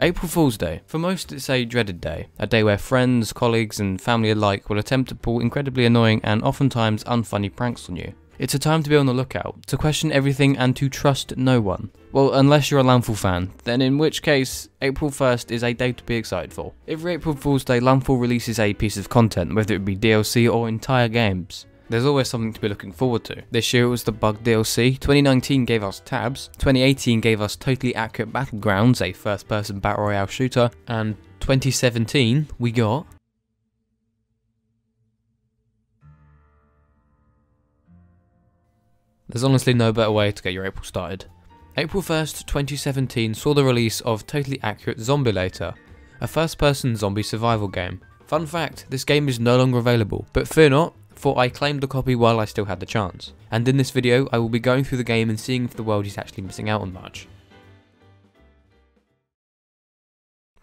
April Fool's Day. For most, it's a dreaded day, a day where friends, colleagues and family alike will attempt to pull incredibly annoying and oftentimes unfunny pranks on you. It's a time to be on the lookout, to question everything and to trust no one. Well, unless you're a Landfall fan, then in which case, April 1st is a day to be excited for. Every April Fool's Day, Landfall releases a piece of content, whether it be DLC or entire games. There's always something to be looking forward to. This year it was the Bug DLC, 2019 gave us TABZ, 2018 gave us Totally Accurate Battlegrounds, a first-person battle royale shooter, and 2017 we got... There's honestly no better way to get your April started. April 1st, 2017 saw the release of Totally Accurate Zombielater, a first-person zombie survival game. Fun fact, this game is no longer available, but fear not, for I claimed the copy while I still had the chance. And in this video, I will be going through the game and seeing if the world is actually missing out on much.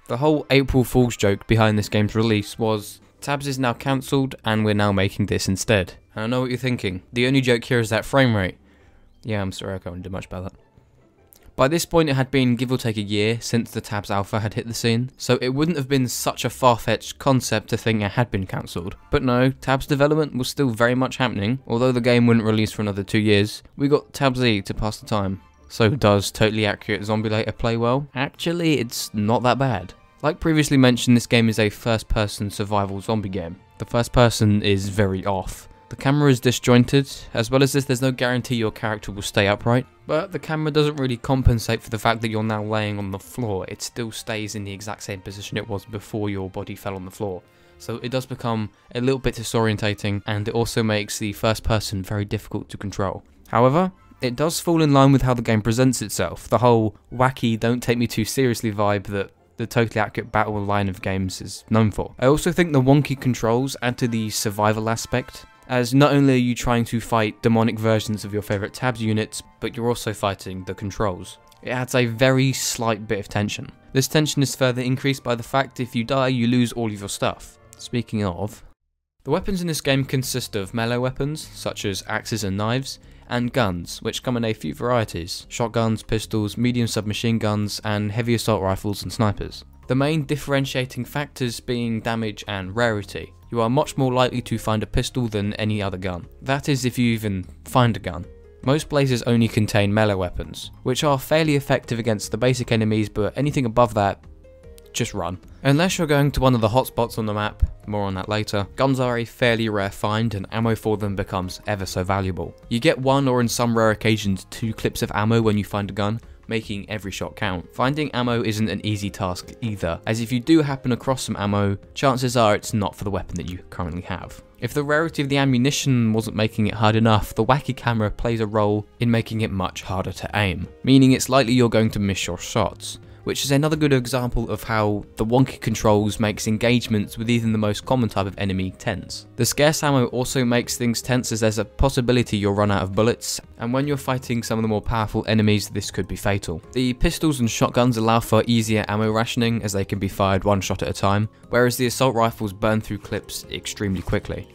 The whole April Fool's joke behind this game's release was, TABZ is now cancelled and we're now making this instead. And I know what you're thinking, the only joke here is that frame rate. Yeah, I'm sorry, I can't do much about that. By this point it had been give or take a year since the TABZ alpha had hit the scene, so it wouldn't have been such a far-fetched concept to think it had been cancelled. But no, TABZ development was still very much happening. Although the game wouldn't release for another 2 years, we got TABZ to pass the time. So does Totally Accurate Zombielater play well? Actually, it's not that bad. Like previously mentioned, this game is a first-person survival zombie game. The first person is very off. The camera is disjointed, as well as this there's no guarantee your character will stay upright, but the camera doesn't really compensate for the fact that you're now laying on the floor. It still stays in the exact same position it was before your body fell on the floor. So it does become a little bit disorientating, and it also makes the first person very difficult to control. However, it does fall in line with how the game presents itself, the whole wacky don't take me too seriously vibe that the Totally Accurate Battle line of games is known for. I also think the wonky controls add to the survival aspect, as not only are you trying to fight demonic versions of your favourite TABZ units, but you're also fighting the controls. It adds a very slight bit of tension. This tension is further increased by the fact if you die you lose all of your stuff. Speaking of, the weapons in this game consist of melee weapons, such as axes and knives, and guns, which come in a few varieties: shotguns, pistols, medium submachine guns, and heavy assault rifles and snipers. The main differentiating factors being damage and rarity. You are much more likely to find a pistol than any other gun. That is if you even find a gun. Most places only contain melee weapons, which are fairly effective against the basic enemies, but anything above that, just run. Unless you're going to one of the hotspots on the map, more on that later, guns are a fairly rare find and ammo for them becomes ever so valuable. You get one or in some rare occasions 2 clips of ammo when you find a gun, making every shot count. Finding ammo isn't an easy task either, as if you do happen across some ammo, chances are it's not for the weapon that you currently have. If the rarity of the ammunition wasn't making it hard enough, the wacky camera plays a role in making it much harder to aim, meaning it's likely you're going to miss your shots, which is another good example of how the wonky controls makes engagements with even the most common type of enemy tense. The scarce ammo also makes things tense as there's a possibility you'll run out of bullets, and when you're fighting some of the more powerful enemies this could be fatal. The pistols and shotguns allow for easier ammo rationing as they can be fired one shot at a time, whereas the assault rifles burn through clips extremely quickly,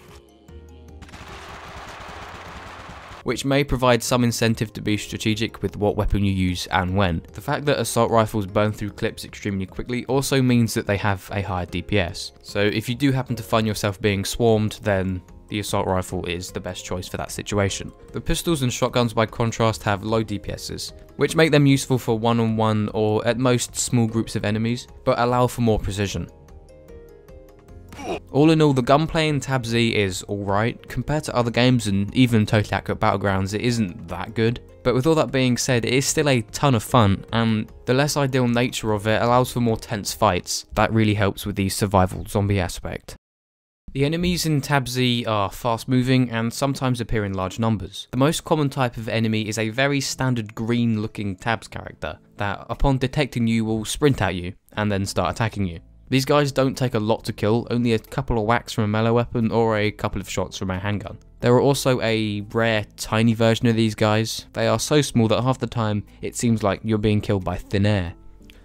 which may provide some incentive to be strategic with what weapon you use and when. The fact that assault rifles burn through clips extremely quickly also means that they have a higher DPS. So if you do happen to find yourself being swarmed, then the assault rifle is the best choice for that situation. The pistols and shotguns by contrast have low DPSs, which make them useful for one-on-one or at most small groups of enemies, but allow for more precision. All in all, the gunplay in TABZ is alright. Compared to other games and even Totally Accurate Battlegrounds, it isn't that good. But with all that being said, it is still a ton of fun, and the less ideal nature of it allows for more tense fights. That really helps with the survival zombie aspect. The enemies in TABZ are fast moving and sometimes appear in large numbers. The most common type of enemy is a very standard green looking TABZ character that upon detecting you will sprint at you and then start attacking you. These guys don't take a lot to kill, only a couple of whacks from a melee weapon or a couple of shots from a handgun. There are also a rare tiny version of these guys. They are so small that half the time it seems like you're being killed by thin air.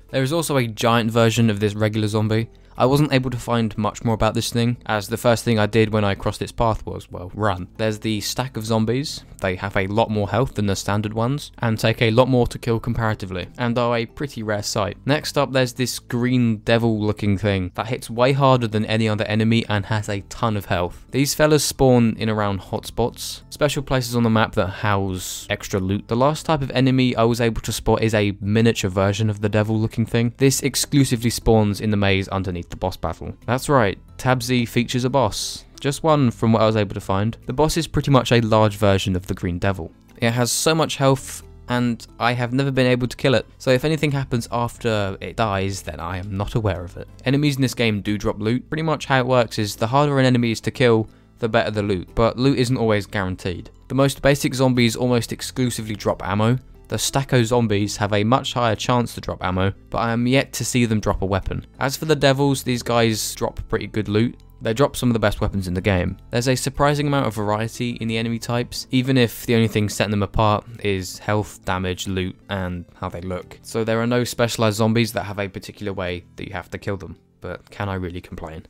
There is also a giant version of this regular zombie. I wasn't able to find much more about this thing, as the first thing I did when I crossed its path was, well, run. There's the stack of zombies. They have a lot more health than the standard ones, and take a lot more to kill comparatively, and are a pretty rare sight. Next up, there's this green devil looking thing that hits way harder than any other enemy and has a ton of health. These fellas spawn in around hotspots, special places on the map that house extra loot. The last type of enemy I was able to spot is a miniature version of the devil looking thing. This exclusively spawns in the maze underneath the boss battle. That's right, TABZ features a boss. Just one from what I was able to find. The boss is pretty much a large version of the green devil. It has so much health, and I have never been able to kill it, so if anything happens after it dies, then I am not aware of it. Enemies in this game do drop loot. Pretty much how it works is the harder an enemy is to kill, the better the loot, but loot isn't always guaranteed. The most basic zombies almost exclusively drop ammo. The Stacko zombies have a much higher chance to drop ammo, but I am yet to see them drop a weapon. As for the devils, these guys drop pretty good loot. They drop some of the best weapons in the game. There's a surprising amount of variety in the enemy types, even if the only thing setting them apart is health, damage, loot, and how they look. So there are no specialized zombies that have a particular way that you have to kill them, but can I really complain?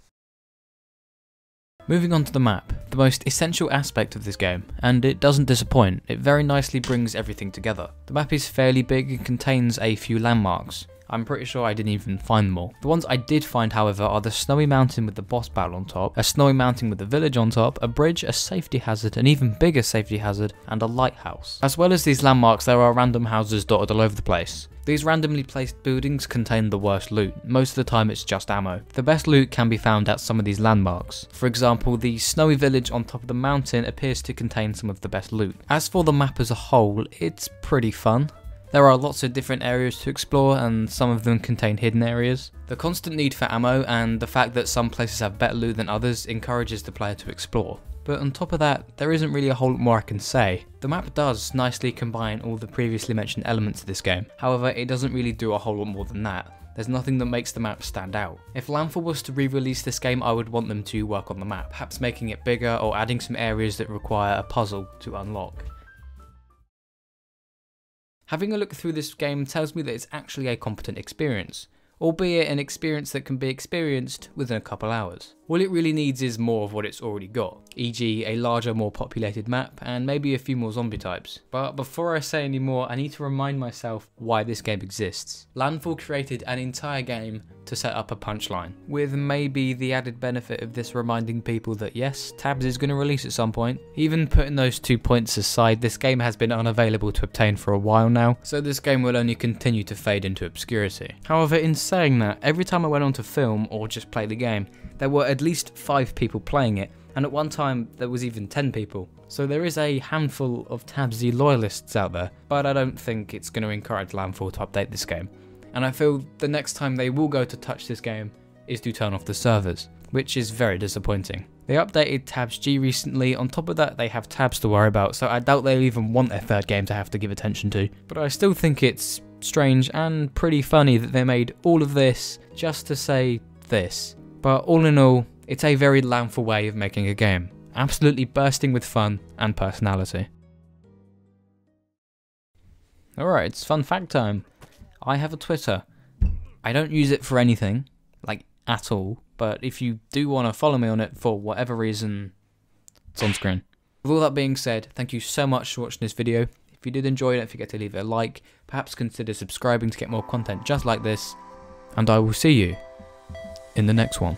Moving on to the map, the most essential aspect of this game, and it doesn't disappoint. It very nicely brings everything together. The map is fairly big and contains a few landmarks. I'm pretty sure I didn't even find them all. The ones I did find, however, are the snowy mountain with the boss battle on top, a snowy mountain with the village on top, a bridge, a safety hazard, an even bigger safety hazard, and a lighthouse. As well as these landmarks, there are random houses dotted all over the place. These randomly placed buildings contain the worst loot. Most of the time it's just ammo. The best loot can be found at some of these landmarks. For example, the snowy village on top of the mountain appears to contain some of the best loot. As for the map as a whole, it's pretty fun. There are lots of different areas to explore, and some of them contain hidden areas. The constant need for ammo and the fact that some places have better loot than others encourages the player to explore. But on top of that, there isn't really a whole lot more I can say. The map does nicely combine all the previously mentioned elements of this game, however it doesn't really do a whole lot more than that. There's nothing that makes the map stand out. If Landfall was to re-release this game, I would want them to work on the map, perhaps making it bigger or adding some areas that require a puzzle to unlock. Having a look through this game tells me that it's actually a competent experience, albeit an experience that can be experienced within a couple hours. All it really needs is more of what it's already got, e.g. a larger, more populated map, and maybe a few more zombie types. But before I say any more, I need to remind myself why this game exists. Landfall created an entire game to set up a punchline, with maybe the added benefit of this reminding people that yes, TABZ is going to release at some point. Even putting those 2 points aside, this game has been unavailable to obtain for a while now, so this game will only continue to fade into obscurity. However, in saying that, every time I went on to film or just play the game, there were at least 5 people playing it, and at one time there was even 10 people. So there is a handful of TABZ loyalists out there, but I don't think it's going to encourage Landfall to update this game. And I feel the next time they will go to touch this game is to turn off the servers, which is very disappointing. They updated TABZ recently. On top of that, they have tabs to worry about, so I doubt they'll even want their third game to have to give attention to. But I still think it's strange and pretty funny that they made all of this just to say this. But all in all, it's a very Landfall way of making a game, absolutely bursting with fun and personality. Alright, it's fun fact time. I have a Twitter. I don't use it for anything, like at all, but if you do want to follow me on it for whatever reason, it's on screen. With all that being said, thank you so much for watching this video. If you did enjoy it, don't forget to leave it a like, perhaps consider subscribing to get more content just like this, and I will see you in the next one.